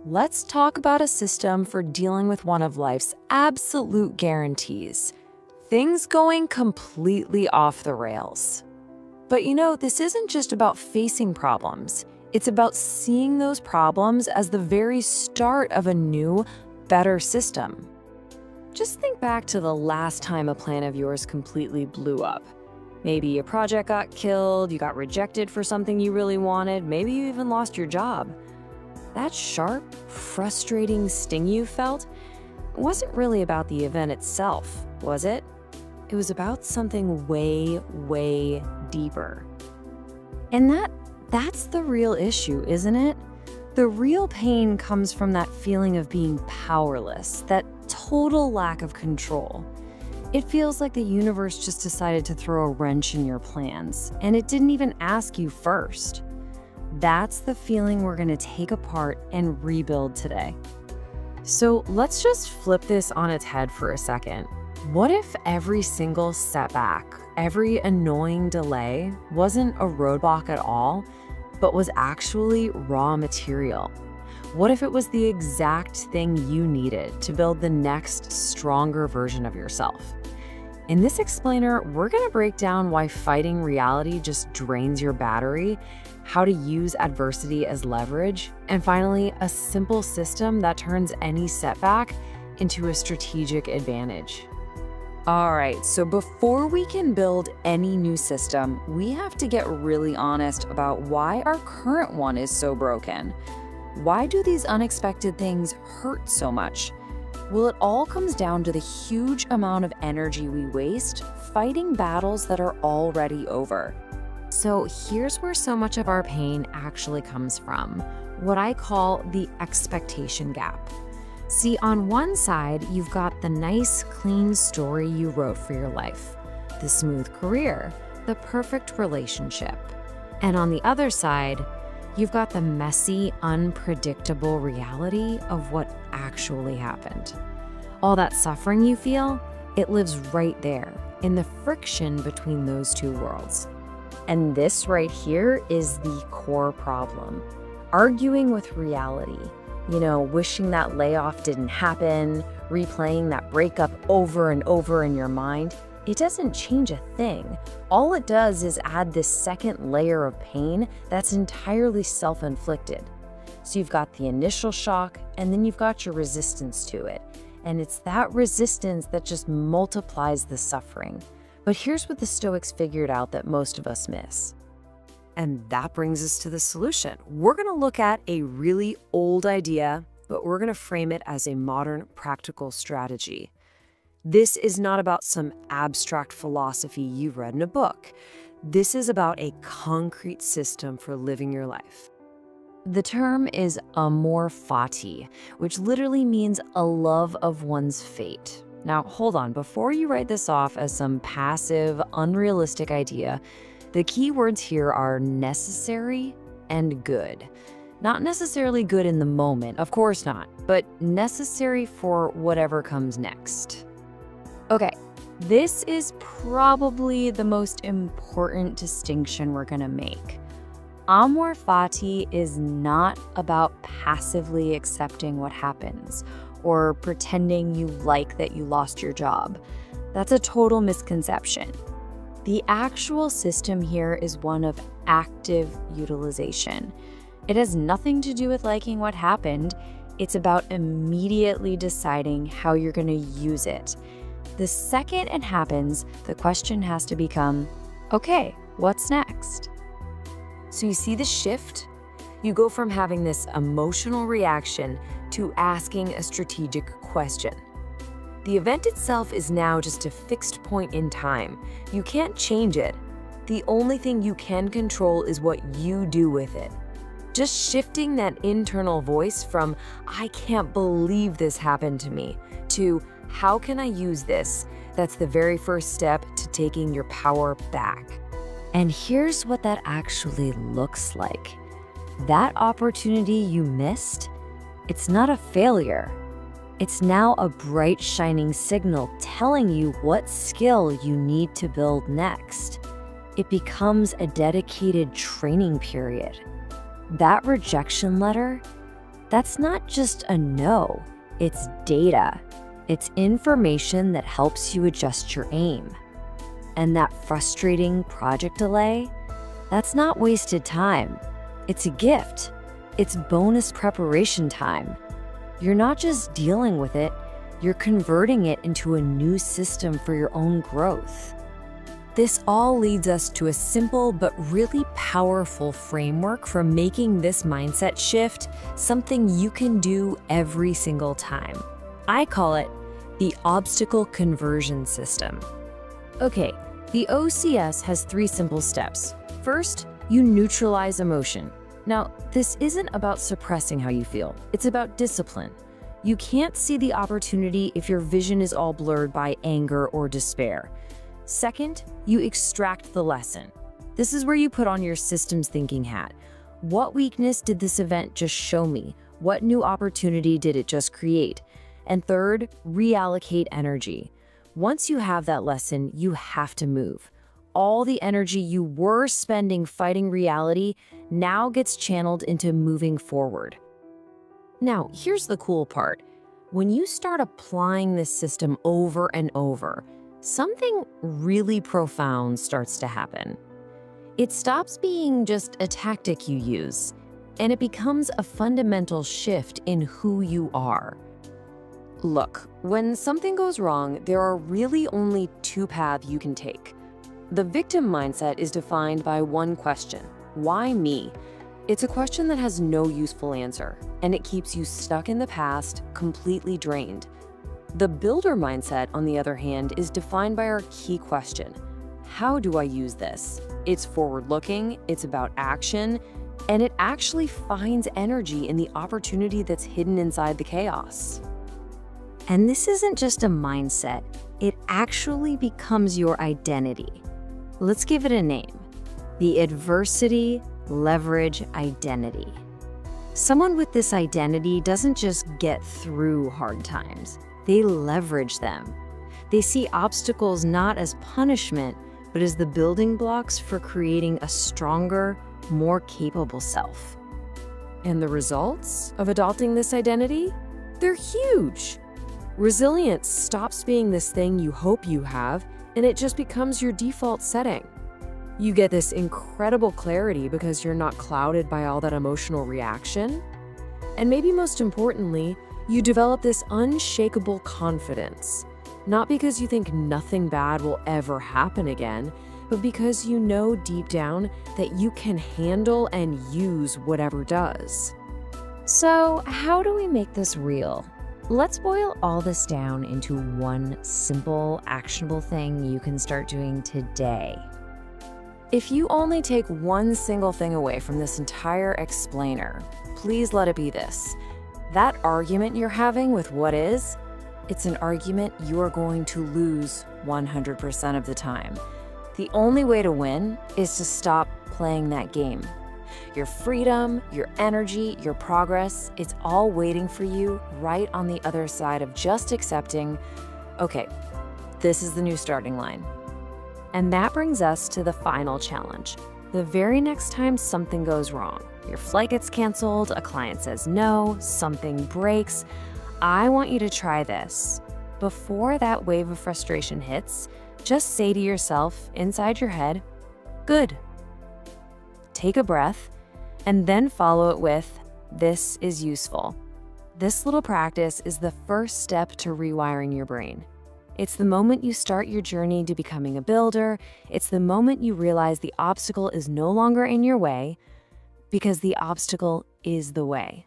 let's talk about a system for dealing with one of life's absolute guarantees: things going completely off the rails. But this isn't just about facing problems. It's about seeing those problems as the very start of a new, better system. Just think back to the last time a plan of yours completely blew up. Maybe a project got killed, you got rejected for something you really wanted, maybe you even lost your job. That sharp, frustrating sting you felt wasn't really about the event itself, was it? It was about something way, way deeper. And that's the real issue, isn't it? The real pain comes from that feeling of being powerless, that total lack of control. It feels like the universe just decided to throw a wrench in your plans, and it didn't even ask you first. That's the feeling we're going to take apart and rebuild today. So let's just flip this on its head for a second. What if every single setback, every annoying delay wasn't a roadblock at all, but was actually raw material? What if it was the exact thing you needed to build the next, stronger version of yourself? In this explainer, we're going to break down why fighting reality just drains your battery, how to use adversity as leverage, and finally, a simple system that turns any setback into a strategic advantage. All right, so before we can build any new system, we have to get really honest about why our current one is so broken. Why do these unexpected things hurt so much? Well, it all comes down to the huge amount of energy we waste fighting battles that are already over. So here's where so much of our pain actually comes from, what I call the expectation gap. See, on one side, you've got the nice, clean story you wrote for your life, the smooth career, the perfect relationship. And on the other side, you've got the messy, unpredictable reality of what actually happened. All that suffering you feel, it lives right there, in the friction between those two worlds. And this right here is the core problem. Arguing with reality. Wishing that layoff didn't happen, replaying that breakup over and over in your mind, it doesn't change a thing. All it does is add this second layer of pain that's entirely self-inflicted. So you've got the initial shock, and then you've got your resistance to it. And it's that resistance that just multiplies the suffering. But here's what the Stoics figured out that most of us miss. And that brings us to the solution. We're going to look at a really old idea, but we're going to frame it as a modern, practical strategy. This is not about some abstract philosophy you've read in a book. This is about a concrete system for living your life. The term is Amor Fati, which literally means a love of one's fate. Now, hold on. Before you write this off as some passive, unrealistic idea, the key words here are necessary and good. Not necessarily good in the moment, of course not, but necessary for whatever comes next. Okay, this is probably the most important distinction we're going to make. Amor Fati is not about passively accepting what happens or pretending you like that you lost your job. That's a total misconception. The actual system here is one of active utilization. It has nothing to do with liking what happened. It's about immediately deciding how you're going to use it. The second it happens, the question has to become, okay, what's next? So you see the shift? You go from having this emotional reaction to asking a strategic question. The event itself is now just a fixed point in time. You can't change it. The only thing you can control is what you do with it. Just shifting that internal voice from, I can't believe this happened to me, to, how can I use this? That's the very first step to taking your power back. And here's what that actually looks like. That opportunity you missed, it's not a failure. It's now a bright, shining signal telling you what skill you need to build next. It becomes a dedicated training period. That rejection letter, That's not just a no, it's data. It's information that helps you adjust your aim. And that frustrating project delay, that's not wasted time. It's a gift. It's bonus preparation time. You're not just dealing with it, you're converting it into a new system for your own growth. This all leads us to a simple but really powerful framework for making this mindset shift something you can do every single time. I call it the obstacle conversion system. Okay, the OCS has 3 simple steps. First, you neutralize emotion. Now, this isn't about suppressing how you feel. It's about discipline. You can't see the opportunity if your vision is all blurred by anger or despair. Second, you extract the lesson. This is where you put on your systems thinking hat. What weakness did this event just show me? What new opportunity did it just create? And third, reallocate energy. Once you have that lesson, you have to move. All the energy you were spending fighting reality now gets channeled into moving forward. Now, here's the cool part. When you start applying this system over and over, something really profound starts to happen. It stops being just a tactic you use, and it becomes a fundamental shift in who you are. Look, when something goes wrong, there are really only 2 paths you can take. The victim mindset is defined by one question: why me? It's a question that has no useful answer, and it keeps you stuck in the past, completely drained. The builder mindset, on the other hand, is defined by our key question: how do I use this? It's forward-looking, it's about action, and it actually finds energy in the opportunity that's hidden inside the chaos. And this isn't just a mindset, it actually becomes your identity. Let's give it a name: the adversity leverage identity. Someone with this identity doesn't just get through hard times, they leverage them. They see obstacles not as punishment, but as the building blocks for creating a stronger, more capable self. And the results of adopting this identity? They're huge. Resilience stops being this thing you hope you have, and it just becomes your default setting. You get this incredible clarity because you're not clouded by all that emotional reaction. And maybe most importantly, you develop this unshakable confidence. Not because you think nothing bad will ever happen again, but because you know deep down that you can handle and use whatever does. So, how do we make this real? Let's boil all this down into one simple, actionable thing you can start doing today. If you only take one single thing away from this entire explainer, please let it be this: that argument you're having with what is, it's an argument you are going to lose 100% of the time. The only way to win is to stop playing that game. Your freedom, your energy, your progress, it's all waiting for you right on the other side of just accepting, okay, this is the new starting line. And that brings us to the final challenge. The very next time something goes wrong, your flight gets canceled, a client says no, something breaks, I want you to try this. Before that wave of frustration hits, just say to yourself inside your head, good. Take a breath, and then follow it with, this is useful. This little practice is the first step to rewiring your brain. It's the moment you start your journey to becoming a builder. It's the moment you realize the obstacle is no longer in your way, because the obstacle is the way.